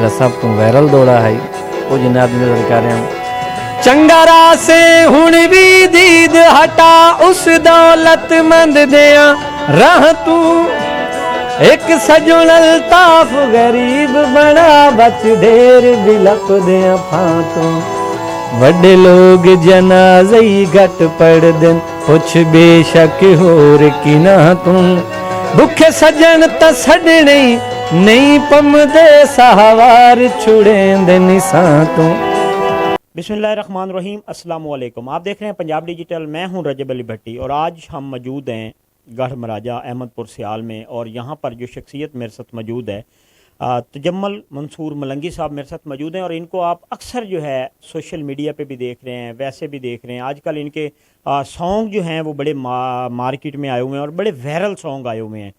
ਜਿਹੜਾ ਸਭ ਤੋਂ ਵਾਇਰਲ ਦੌੜਾ ਹੈ ਉਹ ਜਨਾਬ ਨਜ਼ਰ ਕਰ ਰਹੇ ਹਾਂ। ਚੰਗਾ ਰਾਸੇ ਹੁਣ ਵੀ ਦੀਦ ਹਟਾ ਉਸ ਦੌਲਤਮੰਦ ਦਿਆਂ ਰਾਹ ਤੂੰ ਇੱਕ ਸਜਣ ਅਲਤਾਫ ਗਰੀਬ ਬਣਾ ਬਚ ਢੇਰ ਬਿਲਕਦਿਆਂ ਫਾਂ ਤੋਂ ਵੱਡੇ ਲੋਗ ਜਨਾਜ਼ੇ ਹੀ ਘਟ ਪੜਦਨ ਪੁੱਛ ਬੇਸ਼ੱਕ ਹੋਰ ਕੀ ਨਾ ਤੂੰ ਭੁੱਖੇ ਸਜਣ ਤਾਂ ਛੱਡਣੇ ਨਹੀਂ ਪੰਮਦੇ ਸਹਾਵਾਰ छुड़ेंदे निसां तू। बिस्मिल्लाहिर्रहमानिर्रहीम, अस्सलाम वालेकुम। आप देख रहे हैं पंजाब डिजिटल। मैं हूं रजब अली भट्टी और आज हम मौजूद हैं गढ़ महाराजा अहमदपुर सियाल में और यहाँ पर जो शख्सियत मेरे साथ मौजूद है तजम्मल मंसूर मलंगी साहब मेरे साथ मौजूद हैं और इनको आप अक्सर जो है सोशल मीडिया पे भी देख रहे हैं, वैसे भी देख रहे हैं। आजकल इनके सॉन्ग जो हैं वो बड़े मार्केट में आए हुए हैं और बड़े वायरल सॉन्ग आए हुए हैं।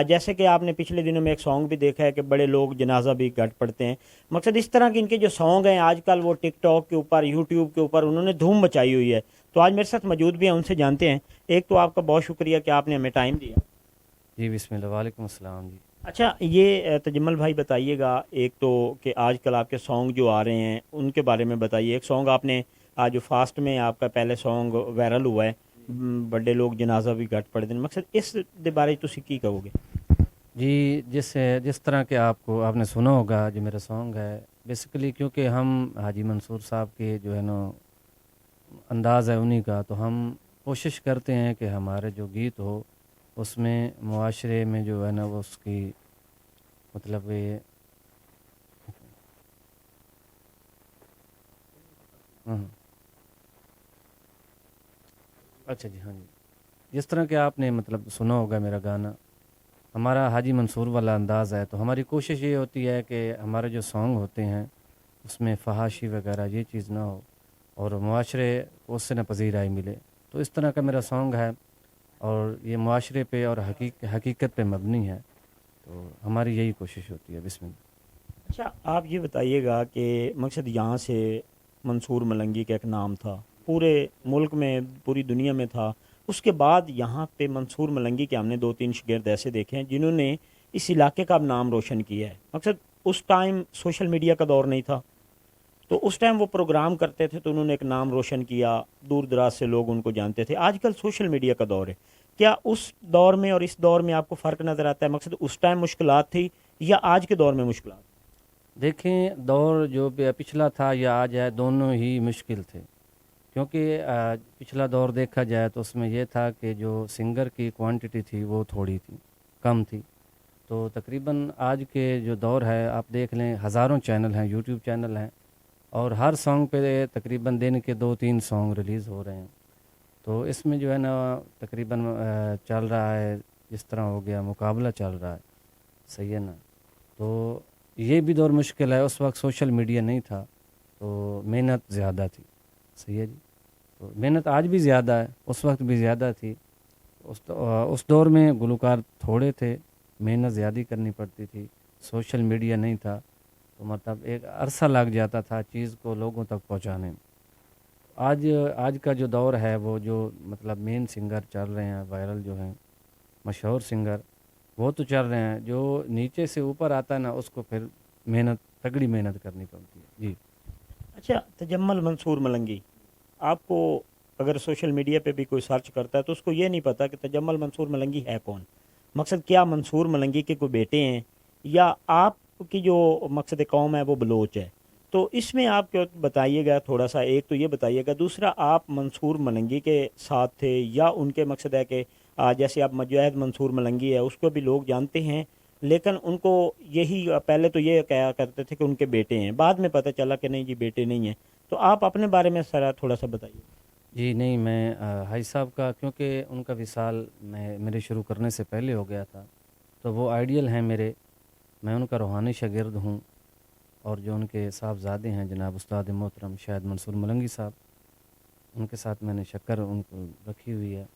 जैसे कि आपने पिछले दिनों में एक सॉन्ग भी देखा है कि बड़े लोग जनाजा भी घट पड़ते हैं। मकसद इस तरह के इनके जो सॉन्ग हैं आजकल वो टिकटॉक के ऊपर, यूट्यूब के ऊपर उन्होंने धूम मचाई हुई है। तो आज मेरे साथ मौजूद भी हैं, उनसे जानते हैं। एक तो आपका बहुत शुक्रिया कि आपने हमें टाइम दिया। जी बिस्मिल्लाह, वालेकुम अस्सलाम जी। अच्छा, ये तजम्मल भाई बताइएगा एक तो कि आजकल आपके सॉन्ग जो आ रहे हैं उनके बारे में बताइए। एक सॉन्ग आपने आज जो फास्ट में आपका पहले सॉन्ग वायरल हुआ है, बड़े लोग जनाजा भी घट पड़ते हैं, मकसद इस दे बारे तुसी की कहोगे? जी जिस तरह के आपने सुना होगा जो मेरा सॉन्ग है, बेसिकली क्योंकि हम हाजी मंसूर साहब के जो है ना अंदाज़ है उन्हीं का, तो हम कोशिश करते हैं कि हमारे जो गीत हो उसमें मुआशरे में जो है ना वो उसकी मतलब ये अच्छा जी, हाँ जी, जिस तरह के आपने मतलब सुना होगा मेरा गाना, हमारा हाजी मंसूर वाला अंदाज़ है। तो हमारी कोशिश ये होती है कि हमारे जो सॉन्ग होते हैं उसमें फहाशी वगैरह ये चीज़ ना हो और मुआशरे को उससे न पजीराई मिले। तो इस तरह का मेरा सॉन्ग है और ये मुआशरे पे और हकीकत पे मबनी है, तो हमारी यही कोशिश होती है। बिस्मिल्लाह। अच्छा, आप ये बताइएगा कि मकसद यहाँ से मंसूर मलंगी का एक नाम था, पूरे मुल्क में, पूरी दुनिया में था। उसके बाद यहाँ पे मंसूर मलंगी के हमने 2-3 शागिर्द ऐसे देखे हैं जिन्होंने इस इलाके का नाम रोशन किया है। मकसद उस टाइम सोशल मीडिया का दौर नहीं था, तो उस टाइम वो प्रोग्राम करते थे तो उन्होंने एक नाम रोशन किया, दूर दराज से लोग उनको जानते थे। आजकल सोशल मीडिया का दौर है, क्या उस दौर में और इस दौर में आपको फ़र्क नज़र आता है? मकसद उस टाइम मुश्किलात थी या आज के दौर में मुश्किलात? देखें, दौर जो पिछला था या आज है, दोनों ही मुश्किल थे, क्योंकि पिछला दौर देखा जाए तो उसमें यह था कि जो सिंगर की क्वांटिटी थी वो थोड़ी थी, कम थी। तो तकरीबन आज के जो दौर है आप देख लें, हज़ारों चैनल हैं, यूट्यूब चैनल हैं और हर सॉन्ग पे तकरीबन दिन के 2-3 सॉन्ग रिलीज़ हो रहे हैं। तो इसमें जो है ना तकरीबन चल रहा है, जिस तरह हो गया मुकाबला चल रहा है, सही है ना। तो ये भी दौर मुश्किल है। उस वक्त सोशल मीडिया नहीं था तो मेहनत ज़्यादा थी, सही है जी। तो मेहनत आज भी ज़्यादा है, उस वक्त भी ज़्यादा थी। उस दौर में गुलकार थोड़े थे, मेहनत ज़्यादा करनी पड़ती थी, सोशल मीडिया नहीं था, तो मतलब एक अरसा लग जाता था चीज़ को लोगों तक पहुंचाने में। आज का जो दौर है वो जो मतलब मेन सिंगर चल रहे हैं, वायरल जो हैं, मशहूर सिंगर, वो तो चल रहे हैं। जो नीचे से ऊपर आता है ना उसको फिर तगड़ी मेहनत करनी पड़ती है जी। अच्छा, तजम्मल मंसूर मलंगी, आपको अगर सोशल मीडिया पे भी कोई सर्च करता है तो उसको ये नहीं पता कि तजम्मल मंसूर मलंगी है कौन। मकसद क्या मंसूर मलंगी के कोई बेटे हैं या आपकी जो मकसद कौम है वो बलोच है? तो इसमें आप क्या बताइएगा थोड़ा सा। एक तो ये बताइएगा, दूसरा आप मंसूर मलंगी के साथ थे या उनके मकसद है कि जैसे आप मुजाहिद मंसूर मलंगी है उसको भी लोग जानते हैं, लेकिन उनको यही पहले तो ये कहा करते थे कि उनके बेटे हैं, बाद में पता चला कि नहीं जी बेटे नहीं हैं। तो आप अपने बारे में सर थोड़ा सा बताइए। जी नहीं, मैं हाई साहब का, क्योंकि उनका विसाल मेरे शुरू करने से पहले हो गया था, तो वो आइडियल हैं मेरे, मैं उनका रूहानी शागिर्द हूँ। और जो उनके साहबजादे हैं जनाब उस्ताद मोहतरम शायद मंसूर मलंगी साहब, उनके साथ मैंने शक्कर उनको रखी हुई है,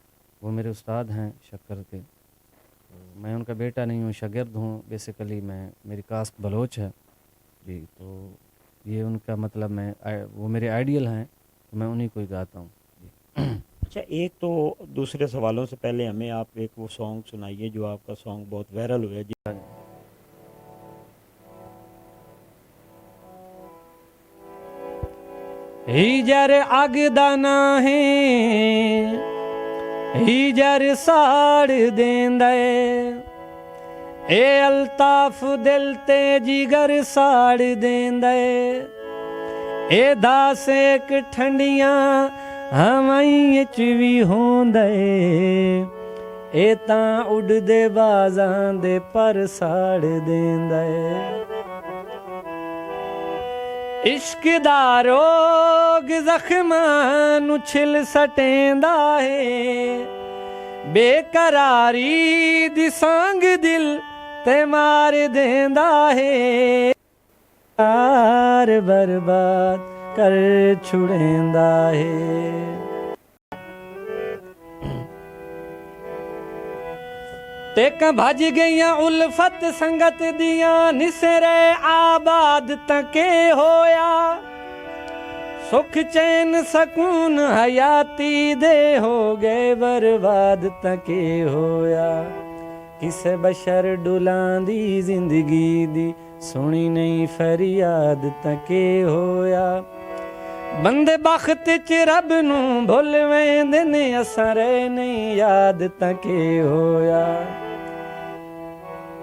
वो मेरे उस्ताद हैं शक्कर के। तो मैं उनका बेटा नहीं हूँ, शागिर्द हूँ। बेसिकली मेरी कास्ट बलोच है जी। तो ये उनका मतलब वो मेरे आइडियल हैं, तो मैं उन्हीं को ही गाता हूँ जी। अच्छा, एक तो दूसरे सवालों से पहले हमें आप एक वो सॉन्ग सुनाइए जो आपका सॉन्ग बहुत वायरल हुआ है जी। ਹੀਜਰ ਅੱਗ ਦਾ ਨਾ ਹੈ ਹੀਜਰ ਸਾੜ ਦੇਂਦਾ ਏ ਇਹ ਅਲਤਾਫ ਦਿਲ ਤੇ ਜਿਗਰ ਸਾੜ ਦੇਂਦਾ ਏ ਇਹ ਦਾਸ ਇੱਕ ਠੰਡੀਆਂ ਹਵਾਈਂ ਚ ਵੀ ਹੁੰਦਾ ਏ ਇਹ ਤਾਂ ਉੱਡਦੇ ਬਾਜ਼ਾਂ ਦੇ ਪਰ ਸਾੜ ਦੇਂਦਾ ਏ ਇਸ਼ਕ ਦਾ ਰੋਗ ਜ਼ਖਮਾਂ ਨੂੰ ਛਿਲ ਸਟੇਂਦਾ ਏ ਬੇਕਰਾਰੀ ਦੀ ਸੰਗ ਦਿਲ ਤੇ ਮਾਰ ਦੇਂਦਾ ਏ ਯਾਰ ਬਰਬਾਦ ਕਰ ਛੁੜੇਂਦਾ ਏ ਟੇਕਾਂ ਭੱਜ ਗਈਆਂ ਉਲਫਤ ਸੰਗਤ ਦੀਆਂ ਨਿਸਰੇ ਆਬਾਦ ਤੱਕੇ ਹੋਇਆ ਸੁਖ ਚੈਨ ਸਕੂਨ ਹਯਾਤੀ ਦੇ ਹੋ ਗਏ ਬਰਬਾਦ ਤੱਕੇ ਹੋਇਆ ਕਿਸੇ ਬਸ਼ਰ ਡੁਲਾਂ ਦੀ ਜ਼ਿੰਦਗੀ ਦੀ ਸੁਣੀ ਨਹੀਂ ਫਰਿਆਦ ਤੱਕੇ ਹੋਇਆ ਬੰਦੇ ਬਖਤ ਚ ਰੱਬ ਨੂੰ ਭੁੱਲ ਵੈਂਦੇ ਨੇ ਅਸਾਂ ਰਹਿ ਨਹੀਂ ਯਾਦ ਤੱਕੇ ਹੋਇਆ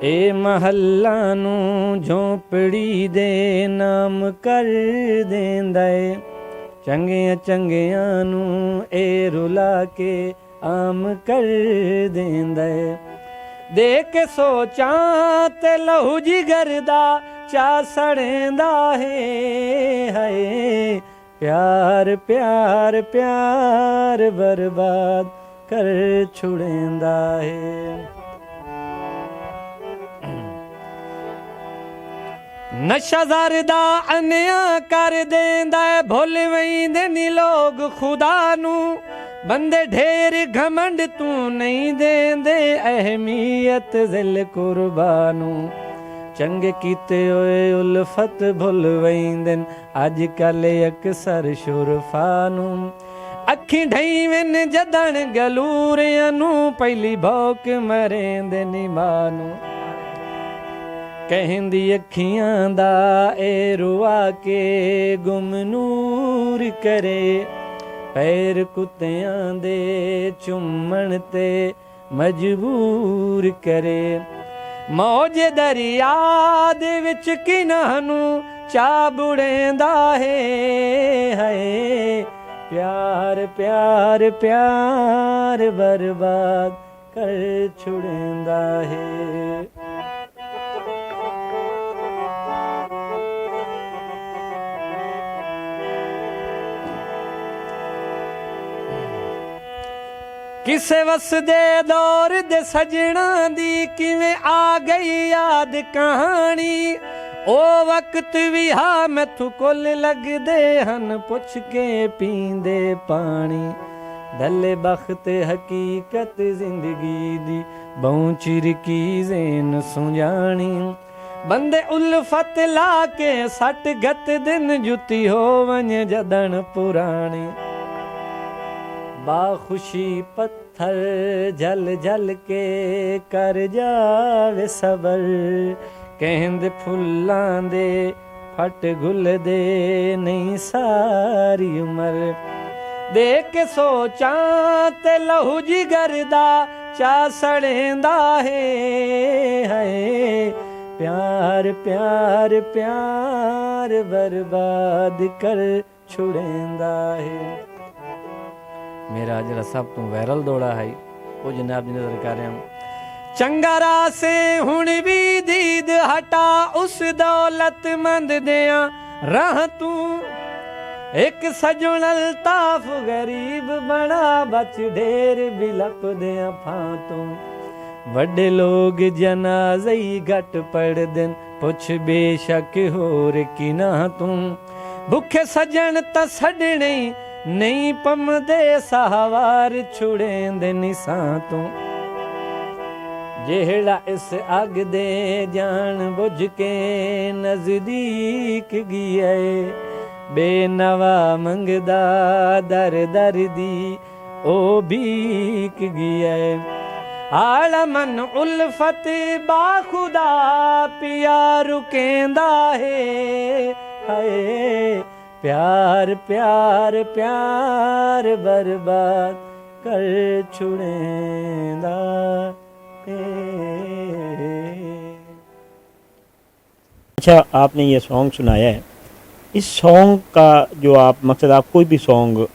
ਇਹ ਮਹੱਲਾ ਨੂੰ ਝੋਂਪੜੀ ਦੇ ਨਾਮ ਕਰ ਦੇਂਦਾ ਏ ਚੰਗਿਆਂ ਚੰਗਿਆਂ ਨੂੰ ਇਹ ਰੁਲਾ ਕੇ ਆਮ ਕਰ ਦੇਂਦਾ ਏ ਦੇਖ ਕੇ ਸੋਚਾਂ ਤੇ ਲਹੂ ਜਿਗਰ ਦਾ ਚਾ ਸੜੇਂਦਾ ਏ ਹਾਏ ਪਿਆਰ ਪਿਆਰ ਪਿਆਰ ਬਰਬਾਦ ਕਰ ਛੁੜੇਂਦਾ ਏ ਨਸ਼ਾ ਜ਼ਰਦਾ ਅਨਿਆ ਕਰ ਦੇਂਦਾ ਭੁੱਲ ਵੈਂਦੇ ਨੀ ਲੋਗ ਖੁਦਾ ਨੂੰ ਬੰਦੇ ਢੇਰ ਘਮੰਡ ਤੂੰ ਨਹੀਂ ਦੇਂਦੇ ਅਹਿਮੀਅਤ ਜ਼ਿਲ ਕੁਰਬਾ ਨੂੰ ਚੰਗੇ ਕੀਤੇ ਹੋਏ ਉਲਫਤ ਭੁੱਲ ਵੈਂਦੇ ਅੱਜ ਕੱਲ ਅਕਸਰ ਸ਼ੁਰਫਾ ਨੂੰ ਅੱਖੀਂ ਢਈ ਵਨ ਜਦਣ ਗਲੂਰਿਆਂ ਨੂੰ ਪਹਿਲੀ ਭੌਕ ਮਰੇਂਦੇ ਨੀ ਮਾਂ ਨੂੰ ਕਹਿੰਦੀ ਅੱਖੀਆਂ ਦਾ ਇਹ ਰੁਆ ਕੇ ਗੁਮਨੂਰ ਕਰੇ ਪੈਰ ਕੁੱਤਿਆਂ ਦੇ ਚੁੰਮਣ ਤੇ ਮਜਬੂਰ ਕਰੇ ਮੌਜ ਦਰਿਆ ਦੇ ਵਿੱਚ ਕਿਨਾਂ ਨੂੰ ਚਾ ਬੁੜੇਂਦਾ ਏ ਹਾਏ ਪਿਆਰ ਪਿਆਰ ਪਿਆਰ ਬਰਬਾਦ ਕਰ ਛੁੜੇਂਦਾ ਏ ਕਿਸੇ ਵਸਦੇ ਦੌਰ ਦੇ ਸਜਣਾ ਦੀ ਕਿਵੇਂ ਆ ਗਈ ਯਾਦ ਕਹਾਣੀ ਉਹ ਵਕਤ ਵੀ ਹਾਂ ਮੈਥੋਂ ਕੁੱਲ ਲੱਗਦੇ ਹਨ ਪੁੱਛ ਕੇ ਪੀਂਦੇ ਪਾਣੀ ਦਲੇ ਬਖਤ ਹਕੀਕਤ ਜ਼ਿੰਦਗੀ ਦੀ ਬਹੁ ਚਿਰਕੀ ਜ਼ੇਨ ਸੁਝਾਣੀ ਬੰਦੇ ਉਲਫਤ ਲਾ ਕੇ ਸੱਟ ਗਤ ਦਿਨ ਜੁੱਤੀ ਹੋ ਵञ ਜਦਣ ਪੁਰਾਣੀ ਬਾਖੁਸ਼ੀ ਪੱਥਰ ਜਲ ਜਲ ਕੇ ਕਰ ਜਾਵੇ ਸਬਰ ਕਹਿੰਦੇ ਫੁੱਲਾਂ ਦੇ ਫਟ ਗੁੱਲਦੇ ਨਹੀਂ ਸਾਰੀ ਉਮਰ ਦੇਖ ਕੇ ਸੋਚਾਂ ਤੇ ਲਹੂ ਜਿਗਰ ਦਾ ਚਾ ਸੜੇਂਦਾ ਏ ਹਾਏ ਪਿਆਰ ਪਿਆਰ ਪਿਆਰ ਬਰਬਾਦ ਕਰ ਛੁੜੇਂਦਾ ਏ ਮੇਰਾ ਜਿਹੜਾ ਸਭ ਤੋਂ ਵਾਇਰਲ ਦੌੜਾ ਹੈ ਉਹ ਜਨਾਬ ਜੀ ਨਜ਼ਰ ਕਰ ਰਿਹਾ ਚੰਗਾ ਰਾਸੇ ਹੁਣ ਵੀ ਦੀਦ ਹਟਾ ਉਸ ਦੌਲਤਮੰਦ ਦਿਆਂ ਰਾਹ ਤੂੰ ਇੱਕ ਸਜਣ ਅਲਤਾਫ ਗਰੀਬ ਬਣਾ ਬਚ ਢੇਰ ਬਿਲਪਦਿਆਂ ਫਾਂ ਤੂੰ ਵੱਡੇ ਲੋਗ ਜਨਾਜ਼ੇ ਘਟ ਪੜਦੇ ਪੁੱਛ ਬੇਸ਼ੱਕ ਹੋਰ ਕਿਨਾ ਤੂੰ ਭੁੱਖੇ ਸਜਣ ਤਾਂ ਛੱਡਣੇ ਨਹੀਂ ਪੰਮਦੇ ਸਾਹਵਾਰ ਛੁੜੇਂਦੇ ਨਿਸਾਂ ਤੂੰ ਜਿਹੜਾ ਇਸ ਅੱਗ ਦੇ ਜਾਣ ਬੁੱਝ ਕੇ ਨਜ਼ਦੀਕ ਗਿਆ ਬੇਨਵਾ ਮੰਗਦਾ ਦਰ ਦਰ ਦੀ ਉਹ ਭੀਕ ਗਿਆ ਆਲਮਨ ਉਲਫਤ ਬਾਖੁਦਾ ਪਿਆ ਰੁਕੇਂਦਾ ਹੈ ਹਾਏ प्यार प्यार प्यार बर्बाद कर छुड़ेंदा अच्छा, आपने ये सॉन्ग सुनाया है, इस सॉन्ग का जो आप मकसद, आप कोई भी सॉन्ग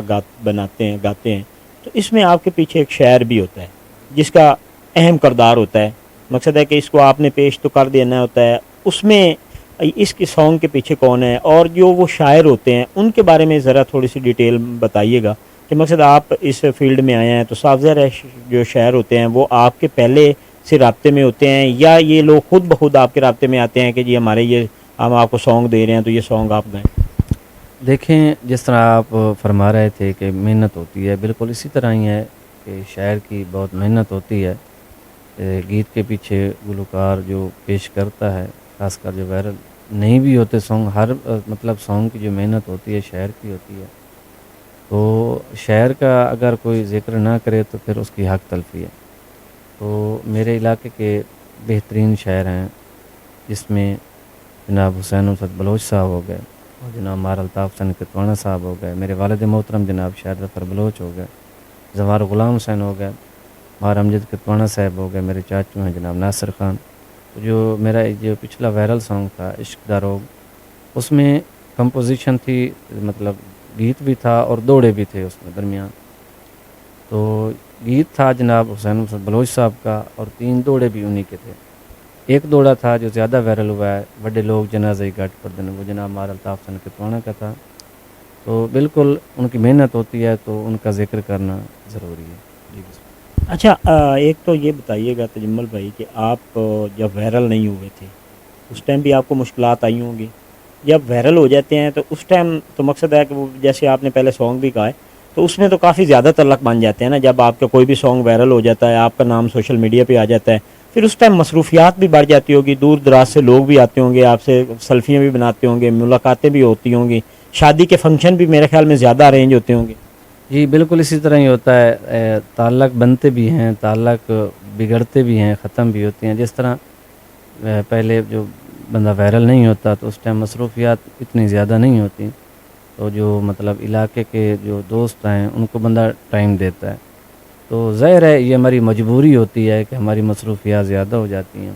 गाते हैं तो इसमें आपके पीछे एक शायर भी होता है जिसका अहम किरदार होता है। मकसद है कि इसको आपने पेश तो कर देना होता है, उसमें इसके सॉन्ग के पीछे कौन है और जो वो शायर होते हैं उनके बारे में ज़रा थोड़ी सी डिटेल बताइएगा कि मकसद आप इस फील्ड में आए हैं तो साफ ज़ाहिर है जो शायर होते हैं वो आपके पहले से राब्ते में होते हैं या ये लोग खुद ब खुद आपके राब्ते में आते हैं कि जी हमारे ये हम आपको सॉन्ग दे रहे हैं तो ये सॉन्ग आप गाएं। देखें, जिस तरह आप फरमा रहे थे कि मेहनत होती है, बिल्कुल इसी तरह ही है कि शायर की बहुत मेहनत होती है। गीत के पीछे गुलकार जो पेश करता है, खासकर जो वायरल नहीं भी होते सॉन्ग, हर मतलब सॉन्ग की जो मेहनत होती है शायर की होती है। तो शायर का अगर कोई ज़िक्र ना करे तो फिर उसकी हक तलफी है। तो मेरे इलाके के बेहतरीन शायर हैं जिसमें जनाब हुसैन उमसद बलोच साहब हो गए और जनाब मार अल्ताफ़ हसन कितवाना साहब हो गए, मेरे वालिद मोहतरम जनाब शायर ज़फ़र बलोच हो गए, ज़वार ग़ुलाम हुसैन हो गए, मार अमजद कितवाना साहब हो गए, मेरे चाचू हैं जनाब नासिर खान। तो जो मेरा जो पिछला वायरल सॉन्ग था इश्क दा रोग, उसमें कंपोजिशन थी, मतलब गीत भी था और दौड़े भी थे उसमें दरमियान। तो गीत था जनाब हुसैन बलोच साहब का और 3 दौड़े भी उन्हीं के थे। एक दौड़ा था जो ज़्यादा वायरल हुआ है, बड़े लोग जनाज़े घाट पर दिन, वो जनाब मार अल्ताफ़ हसन कितवाना का था। तो बिल्कुल उनकी मेहनत होती है तो उनका ज़िक्र करना ज़रूरी है। जी बिस्मिल्लाह। अच्छा, एक तो ये बताइएगा तजम्मल भाई कि आप जब वायरल नहीं हुए थे उस टाइम भी आपको मुश्किलात आई होंगी, जब वायरल हो जाते हैं तो उस टाइम तो मकसद है कि वो जैसे आपने पहले सॉन्ग भी कहा है तो उसमें तो काफ़ी ज़्यादा तल्लक बन जाते हैं ना। जब आपका कोई भी सॉन्ग वायरल हो जाता है, आपका नाम सोशल मीडिया पे आ जाता है, फिर उस टाइम मसरूफियात भी बढ़ जाती होगी, दूर दराज से लोग भी आते होंगे, आपसे सेल्फियाँ भी बनाते होंगे, मुलाकातें भी होती होंगी, शादी के फंक्शन भी मेरे ख्याल में ज़्यादा अरेंज होते होंगे। जी बिल्कुल इसी तरह ही होता है। ताल्लुक़ बनते भी हैं, ताल्लुक़ बिगड़ते भी हैं, ख़त्म भी होते हैं। जिस तरह पहले जो बंदा वायरल नहीं होता तो उस टाइम मसरूफियात इतनी ज़्यादा नहीं होती, तो जो मतलब इलाके के जो दोस्त हैं उनको बंदा टाइम देता है। तो ज़ाहिर है ये हमारी मजबूरी होती है कि हमारी मसरूफियात ज़्यादा हो जाती हैं।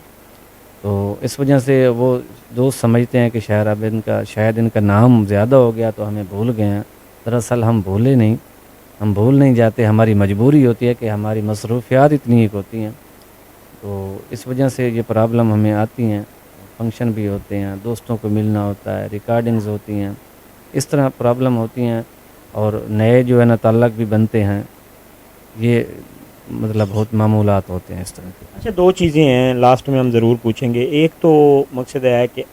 तो इस वजह से वो दोस्त समझते हैं कि शायद इनका नाम ज़्यादा हो गया तो हमें भूल गए हैं। दरअसल हम भूल नहीं जाते, हमारी मजबूरी होती है कि हमारी मसरूफियात इतनी होती हैं। तो इस वजह से ये प्रॉब्लम हमें आती हैं। फंक्शन भी होते हैं, दोस्तों को मिलना होता है, रिकॉर्डिंग्स होती हैं, इस तरह प्रॉब्लम होती हैं और नए जो है ना ताल्लुक़ भी बनते हैं। ये मतलब बहुत मामूलात होते हैं इस तरह के। अच्छा, 2 चीज़ें हैं लास्ट में हम ज़रूर पूछेंगे। एक तो मकसद है कि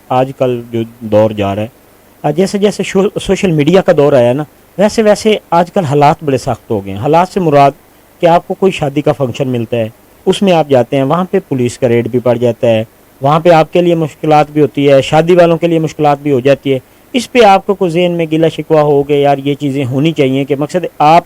आजकल जो दौर जा रहा है, जैसे जैसे सोशल मीडिया का दौर आया ना, वैसे वैसे आजकल हालात बड़े सख्त हो गए हैं। हालात से मुराद कि आपको कोई शादी का फंक्शन मिलता है, उसमें आप जाते हैं, वहाँ पे पुलिस का रेड भी पड़ जाता है, वहाँ पे आपके लिए मुश्किलात भी होती है, शादी वालों के लिए मुश्किलात भी हो जाती है। इस पे आपको कुछ ज़हन में गिला शिकवा हो गया यार ये चीज़ें होनी चाहिए कि मकसद आप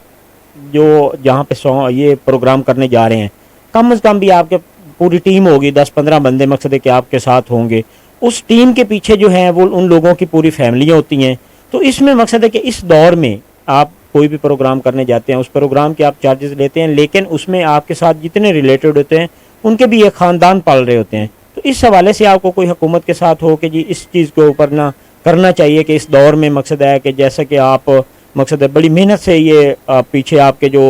जो जहाँ पे ये प्रोग्राम करने जा रहे हैं, कम से कम भी आपके पूरी टीम होगी, 10-15 बंदे मकसद है कि आपके साथ होंगे, उस टीम के पीछे जो है वो उन लोगों की पूरी फैमिलियाँ होती हैं। तो इसमें मकसद है कि इस दौर में आप कोई भी प्रोग्राम करने जाते हैं, उस प्रोग्राम के आप चार्जेस लेते हैं, लेकिन उसमें आपके साथ जितने रिलेटेड होते हैं उनके भी एक ख़ानदान पाल रहे होते हैं। तो इस हवाले से आपको कोई हुकूमत के साथ हो कि जी इस चीज़ के ऊपर ना करना चाहिए कि इस दौर में मकसद है कि जैसा कि आप मकसद है बड़ी मेहनत से ये पीछे आपके जो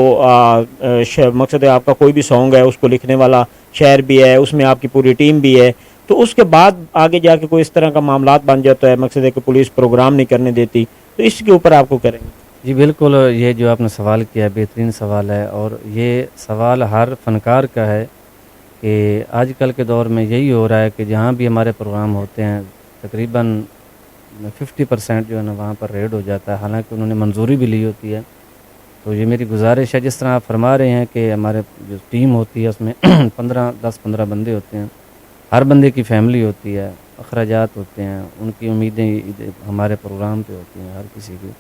मकसद है आपका कोई भी सॉन्ग है उसको लिखने वाला शायर भी है, उसमें आपकी पूरी टीम भी है, तो उसके बाद आगे जाके कोई इस तरह का मामलात बन जाता है, मकसद है कि पुलिस प्रोग्राम नहीं करने देती, तो इसके ऊपर आपको करेंगे? जी बिल्कुल, ये जो आपने सवाल किया है बेहतरीन सवाल है और ये सवाल हर फनकार का है कि आजकल के दौर में यही हो रहा है कि जहाँ भी हमारे प्रोग्राम होते हैं तकरीबन 50% जो है ना वहाँ पर रेड हो जाता है, हालांकि उन्होंने मंजूरी भी ली होती है। तो ये मेरी गुजारिश है, जिस तरह आप फरमा रहे हैं कि हमारे जो टीम होती है उसमें 10-15 बंदे होते हैं, हर बंदे की फैमिली होती है, अखराजात होते हैं, उनकी उम्मीदें हमारे प्रोग्राम पे होती हैं हर किसी की।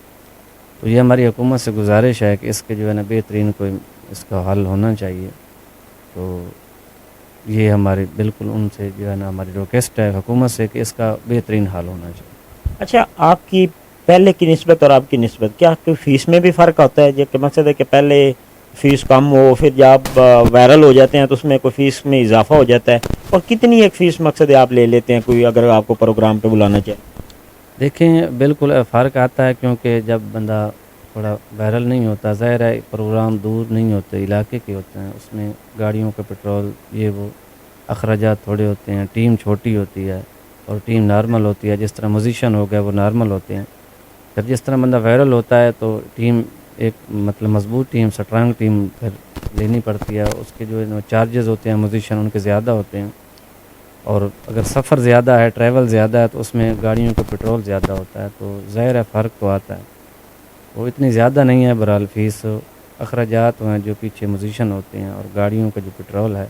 तो ये हमारी हुकूमत से गुजारिश है कि इसके जो है ना बेहतरीन कोई इसका हल होना चाहिए। तो ये हमारी बिल्कुल उनसे जो है ना हमारी रिक्वेस्ट है हुकूमत से कि इसका बेहतरीन हल होना चाहिए। अच्छा, आपकी पहले की निस्बत और आपकी निस्बत, क्या कोई फीस में भी फ़र्क होता है? जो कि मकसद है कि पहले फ़ीस कम हो, फिर जब वायरल हो जाते हैं तो उसमें कोई फ़ीस में इजाफा हो जाता है, और कितनी एक फ़ीस मकसद है आप ले लेते हैं कोई अगर आपको प्रोग्राम पे बुलाना चाहे? देखें बिल्कुल फ़र्क आता है, क्योंकि जब बंदा थोड़ा वायरल नहीं होता, ज़ाहिर है प्रोग्राम दूर नहीं होते, इलाके के होते हैं, उसमें गाड़ियों का पेट्रोल ये वो अखराजात थोड़े होते हैं, टीम छोटी होती है और टीम नॉर्मल होती है। जिस तरह म्यूजिशियन हो गए वो नॉर्मल होते हैं। जब जिस तरह बंदा वायरल होता है तो टीम एक मतलब मजबूत टीम, स्ट्रांग टीम फिर लेनी पड़ती है। उसके जो चार्जेस होते हैं म्यूजिशियन उनके ज़्यादा होते हैं, और अगर सफ़र ज़्यादा है, ट्रैवल ज़्यादा है, तो उसमें गाड़ियों का पेट्रोल ज़्यादा होता है, तो ज़ाहिर है फ़र्क तो आता है। वो इतनी ज़्यादा नहीं है बहरहाल फ़ीस, अखराजात हैं जो पीछे म्यूजिशियन होते हैं और गाड़ियों का जो पेट्रोल है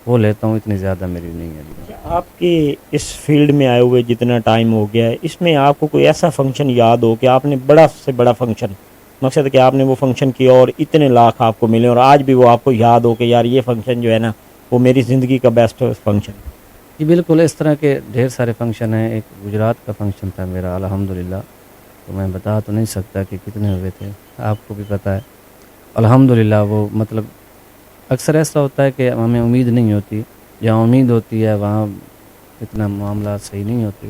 वो लेता हूँ, इतनी ज़्यादा मेरी नहीं है जी। आपके इस फील्ड में आए हुए जितना टाइम हो गया है, इसमें आपको कोई ऐसा फंक्शन याद हो कि आपने बड़ा से बड़ा फंक्शन, मकसद है कि आपने वो फंक्शन किया और इतने लाख आपको मिले और आज भी वो आपको याद हो कि यार ये फंक्शन जो है ना वो मेरी ज़िंदगी का बेस्ट फंक्शन? जी बिल्कुल, इस तरह के ढेर सारे फंक्शन हैं। एक गुजरात का फंक्शन था मेरा अल्हम्दुलिल्लाह, तो मैं बता तो नहीं सकता कि कितने हुए थे, आपको भी पता है। अल्हम्दुलिल्लाह वो मतलब अक्सर ऐसा होता है कि हमें उम्मीद नहीं होती, जहाँ उम्मीद होती है वहाँ इतना मामला सही नहीं होती।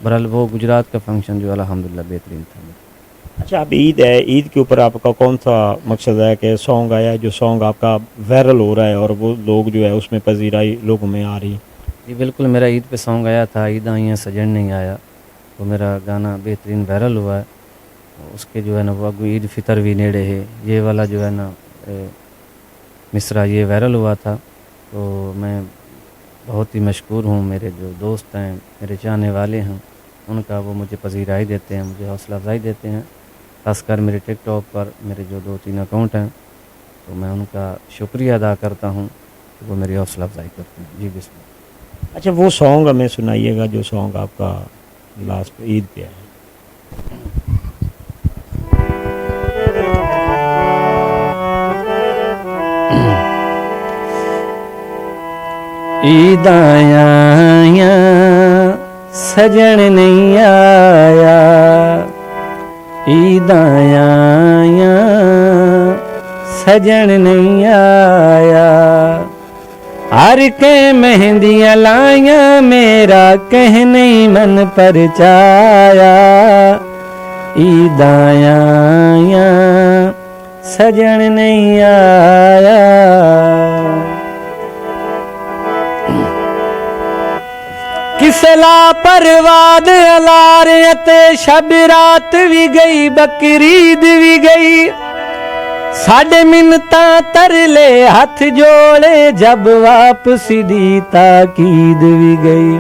बहरहाल वो गुजरात का फंक्शन जो अल्हम्दुलिल्लाह बेहतरीन था मेरा। अच्छा, अब ईद है, ईद के ऊपर आपका कौन सा मकसद है कि सॉन्ग आया है जो सॉन्ग आपका वायरल हो रहा है और वो लोग जो है उसमें पजीराई लोगों में आ रही है? जी बिल्कुल, मेरा ईद पे सॉन्ग आया था, ईद आई हैं सजन नहीं आया, तो मेरा गाना बेहतरीन वायरल हुआ है। उसके जो है ना वो अगू ईद फितर भी नेड़े है, ये वाला जो है ना मिसरा ये वायरल हुआ था। तो मैं बहुत ही मशकूर हूँ, मेरे जो दोस्त हैं, मेरे चाहने वाले हैं, उनका वो मुझे पजीराई देते हैं, मुझे हौसला अफजाई देते हैं। ख़ासकर मेरे टिकटॉक पर मेरे जो 2-3 अकाउंट हैं, तो मैं उनका शुक्रिया अदा करता हूँ कि वो मेरी हौसला अफजाई करते हैं। जी बिस्मिल्लाह। अच्छा, वो सॉन्ग हमें सुनाइएगा जो सॉन्ग आपका लास्ट ईद पे है। ईद आया सजन नहीं आया, ईद आया सजन नहीं आया, हर के मेहंदियाँ लाया मेरा कह नहीं मन पर चाया, ईद आया सजन नहीं आया। किसला परवाद अलारे ते शब रात भी गई, बकरीद भी गई, साढ़े मिन्नता तरले हाथ जोड़े जब वापसी दी ताकीद भी गई,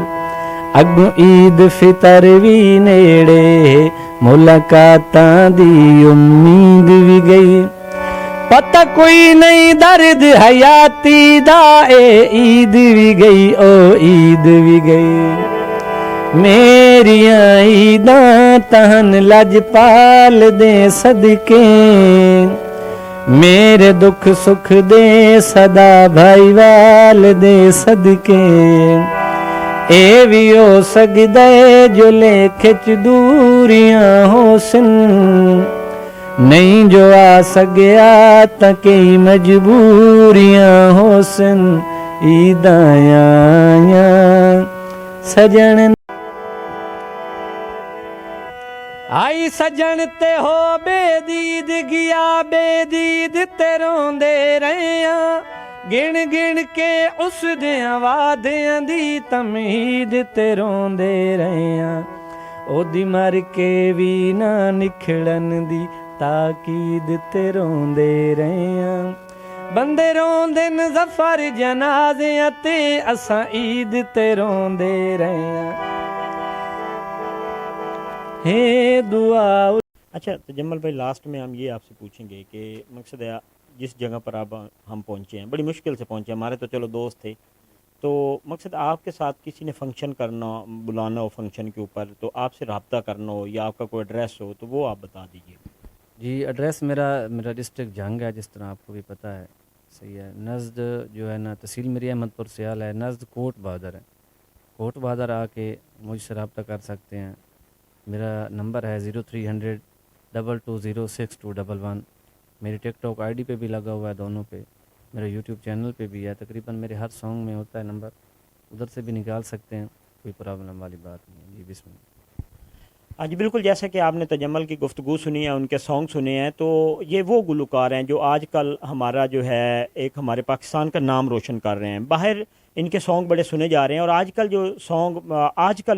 अगू ईद फितर भी नेड़े मुलाकातां दी उम्मीद भी गई, पता कोई नहीं दर्द हयाती दा ए ईद भी गई ओ ईद भी गई, मेरियां ईदां तहन लजपाल दे सदके, मेरे दुख सुख दे सदा भाईवाल दे सदके, ए भी हो सकदा है जो लेखे च दूरियां होसन, नहीं जो आ सकिया तां कई मजबूरियां होसन, ईद आया सजन आई सजन ते हो बेदीद गया बेदीद ते रोंदे रहे, गिण गिण के उस दियां वादियां दी तमीद ते रोंदे रहे, ओदी मर के भी ना निखड़न दी ताकीद ते रोंदे रहे, बंदे रोंदे न ज़फ़र जनाज़ियां ते असां ईद ते रोंदे रहे, हे दुआ। अच्छा तजम्मल भाई, लास्ट में हम ये आपसे पूछेंगे कि मकसद है जिस जगह पर आप हम पहुँचे हैं, बड़ी मुश्किल से पहुँचे, हमारे तो चलो दोस्त थे, तो मकसद आपके साथ किसी ने फंक्शन करना बुलाना हो फंक्शन के ऊपर, तो आपसे रब्ता करना हो या आपका कोई एड्रेस हो तो वो आप बता दीजिए। जी एड्रेस मेरा डिस्ट्रिक्ट जंग है, जिस तरह आपको भी पता है, सही है। नज़द जो है ना तहसील मेरी अहमदपुर सियाल है, नज़द कोट बहादुर है। कोट बहादुर आके मुझसे रब्ता कर सकते हैं। मेरा नंबर है 0300 मेरी टिकटॉक आईडी पे भी लगा हुआ है, दोनों पे, मेरा यूट्यूब चैनल पे भी है। तकरीबन मेरे हर सॉन्ग में होता है नंबर, उधर से भी निकाल सकते हैं, कोई प्रॉब्लम वाली बात नहीं है जी। बिस्मिल्लाह। जी बिल्कुल, जैसे कि आपने तजम्मल की गुफ्तगू सुनी है, उनके सॉन्ग सुने हैं, तो ये वो गुलकार हैं जो आजकल हमारा जो है एक हमारे पाकिस्तान का नाम रोशन कर रहे हैं। बाहर इनके सॉन्ग बड़े सुने जा रहे हैं और आजकल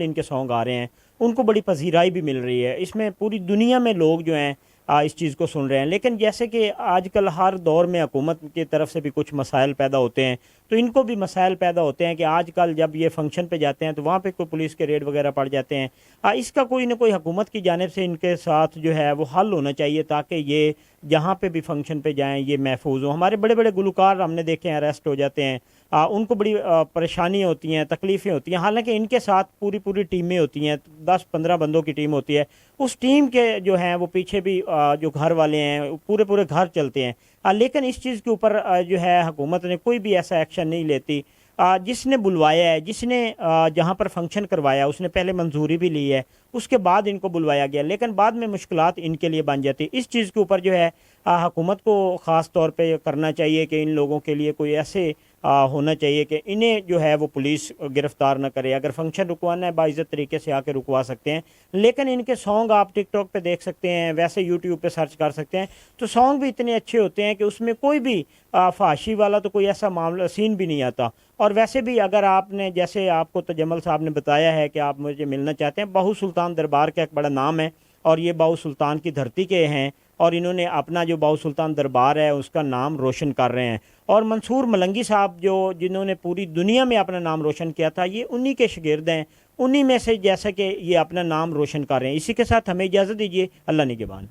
इनके सॉन्ग आ रहे हैं उनको बड़ी पजीराई भी मिल रही है। इसमें पूरी दुनिया में लोग जो हैं इस चीज़ को सुन रहे हैं। लेकिन जैसे कि आजकल हर दौर में हुकूमत की तरफ से भी कुछ मसाइल पैदा होते हैं, तो इनको भी मसाइल पैदा होते हैं कि आजकल जब ये फंक्शन पे जाते हैं तो वहाँ पे कोई पुलिस के रेड वगैरह पड़ जाते हैं। इसका कोई ना कोई हुकूमत की जानिब से इनके साथ जो है वो हल होना चाहिए, ताकि ये जहाँ पे भी फंक्शन पे जाएं ये महफूज हो। हमारे बड़े बड़े गुलकार हमने देखे हैं अरेस्ट हो जाते हैं, उनको बड़ी परेशानी होती हैं, तकलीफ़ें होती हैं। हालांकि इनके साथ पूरी पूरी टीमें होती हैं, 10-15 बंदों की टीम होती है। उस टीम के जो हैं वो पीछे भी जो घर वाले हैं, पूरे पूरे घर चलते हैं। लेकिन इस चीज़ के ऊपर जो है हुकूमत ने कोई भी ऐसा एक्शन नहीं लेती। जिसने बुलवाया है, जिसने जहाँ पर फंक्शन करवाया, उसने पहले मंजूरी भी ली है, उसके बाद इनको बुलवाया गया, लेकिन बाद में मुश्किलात इनके लिए बन जाती। इस चीज़ के ऊपर जो है हुकूमत को ख़ास तौर पे करना चाहिए कि इन लोगों के लिए कोई ऐसे होना चाहिए कि इन्हें जो है वो पुलिस गिरफ़्तार न करे। अगर फंक्शन रुकवाना है बाइज़्ज़त तरीके से आके रुकवा सकते हैं, लेकिन इनके सॉन्ग आप टिकटॉक पे देख सकते हैं, वैसे यूट्यूब पे सर्च कर सकते हैं, तो सॉन्ग भी इतने अच्छे होते हैं कि उसमें कोई भी फाशी वाला तो कोई ऐसा मामला सीन भी नहीं आता। और वैसे भी अगर आपने, जैसे आपको तजम्मल साहब ने बताया है कि आप मुझे मिलना चाहते हैं, बाहू सुल्तान दरबार का एक बड़ा नाम है और ये बाहू सुल्तान की धरती के हैं और इन्होंने अपना जो बाहू सुल्तान दरबार है उसका नाम रोशन कर रहे हैं। और मंसूर मलंगी साहब जिन्होंने पूरी दुनिया में अपना नाम रोशन किया था, ये उन्हीं के शागिर्द हैं, उन्हीं में से जैसे कि ये अपना नाम रोशन कर रहे हैं। इसी के साथ हमें इजाज़त दीजिए। अल्लाह निगहबान।